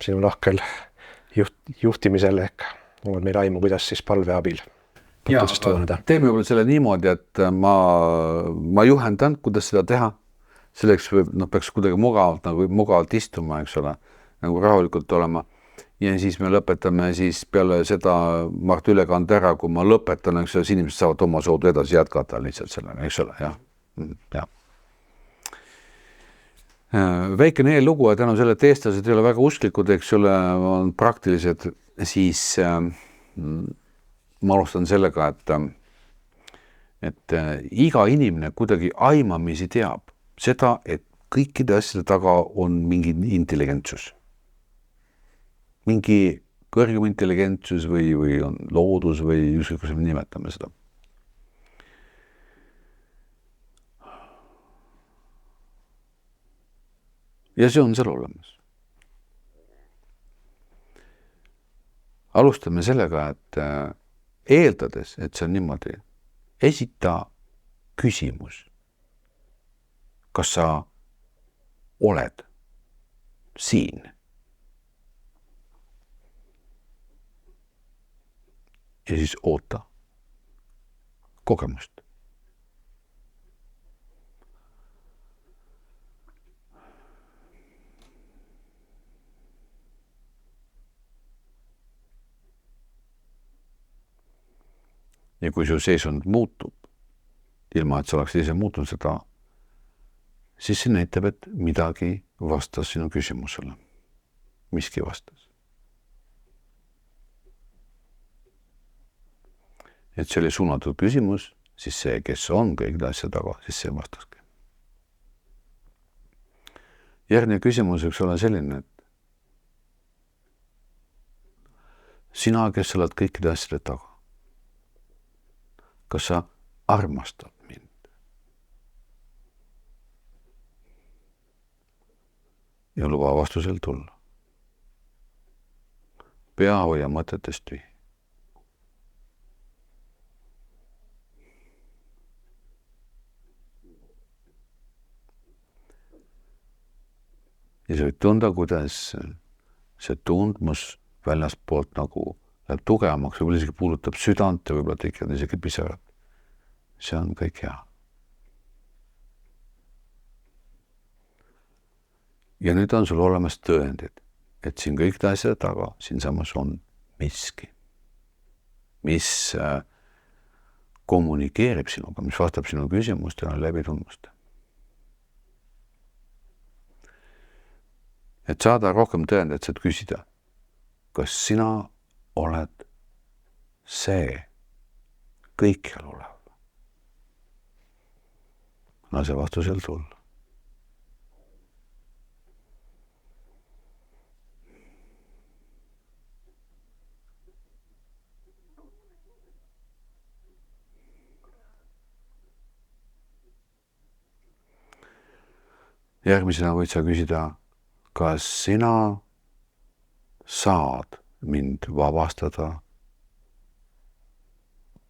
sinu lahkel juhtimisel ehk on meil aimu, kuidas siis palve abil protsess tooneda. Teeme võib-olla selle niimoodi, et ma juhendan, kuidas seda teha. Selleks peaks kuidagi mugavalt istuma, eks ole, nagu rahulikult olema. Ja siis me lõpetame siis peale seda Mart ülekande ära, kui ma lõpetan, eks ole, inimesed saavad oma soodu edasi jätkata lihtsalt sellega, eks ole, jah. Väikene eellugu, ja tänu selle, et eestlased ei ole väga usklikud, eks ole, on praktilised, siis ma alustan sellega, et iga inimene kuidagi aimamisi teab seda, et kõikide asjade taga on mingi intelligentsus. Mingi kõrgem intelligentsus või on loodus või ükskõik, kuidas me nimetame seda. Ja see on seal olemas. Alustame sellega, et eeldades, et see on niimoodi, esita küsimus. Kas sa oled siin? Ja siis oota kogemust. Ja kui su seisund muutub, ilma et sa oleks ise muutunud seda, siis see näitab, et midagi vastas sinu küsimusele. Miski vastas. Et see oli suunatud küsimus, siis see, kes on kõigile asja taga, siis see vastaski. Järgmine küsimus võiks olla selline, et sina, kes oled kõikide asjade taga, kas sa armastad mind? Ja luba vastusel tulla. Pea hoia mõtetest tühi. Ja sa võid tunda, kuidas see tundmus väljaspoolt nagu läheb tugevamaks, võib-olla isegi puudutab südant ja võib-olla tekivad isegi pisarad. See on kõik hea. Ja nüüd on sul olemas tõendid, et siin kõikide asjade taga, siin samas on miski, mis kommunikeerib sinuga, mis vastab sinu küsimustele läbi tundmuste. Et saada rohkem tõendeid, saad küsida, kas sina oled see kõikjal olev? Lase vastusel tulla. Järgmisena võid sa küsida, kas sina saad mind vabastada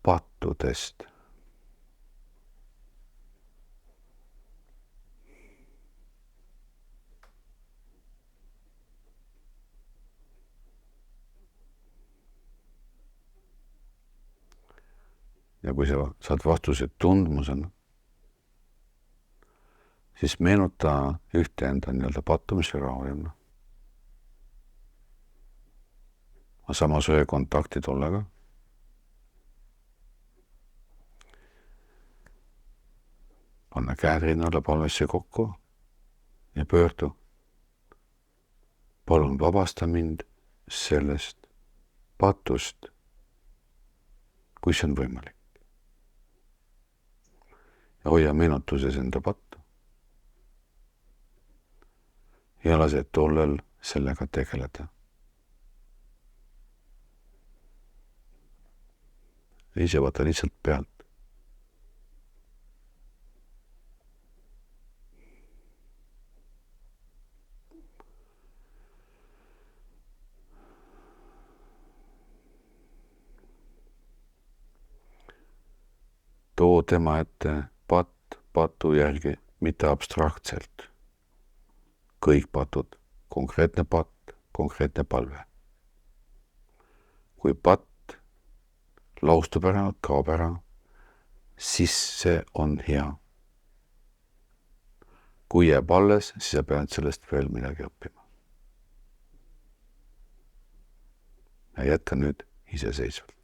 pattudest? Ja kui sa saad vastused tundmusena, siis meenuta ühte enda nii-öelda pattumise rahuljana. Samas ühe kontakti tollega. Panna käed rinnale palvesse kokku ja pöördu. Palun vabasta mind sellest patust, kui see on võimalik. Ja hoia meenutuses enda pattu. Ja lase tollel sellega tegeleda. Ise võta lihtsalt pealt. Too tema ette patu järgi, mitte abstraktselt. Kõik patud, konkreetne patt, konkreetne palve. Kui patt laustub ära, kaob ära, siis see on hea. Kui jääb alles, siis sa pead sellest veel midagi õppima. Ja jätka nüüd iseseisvalt.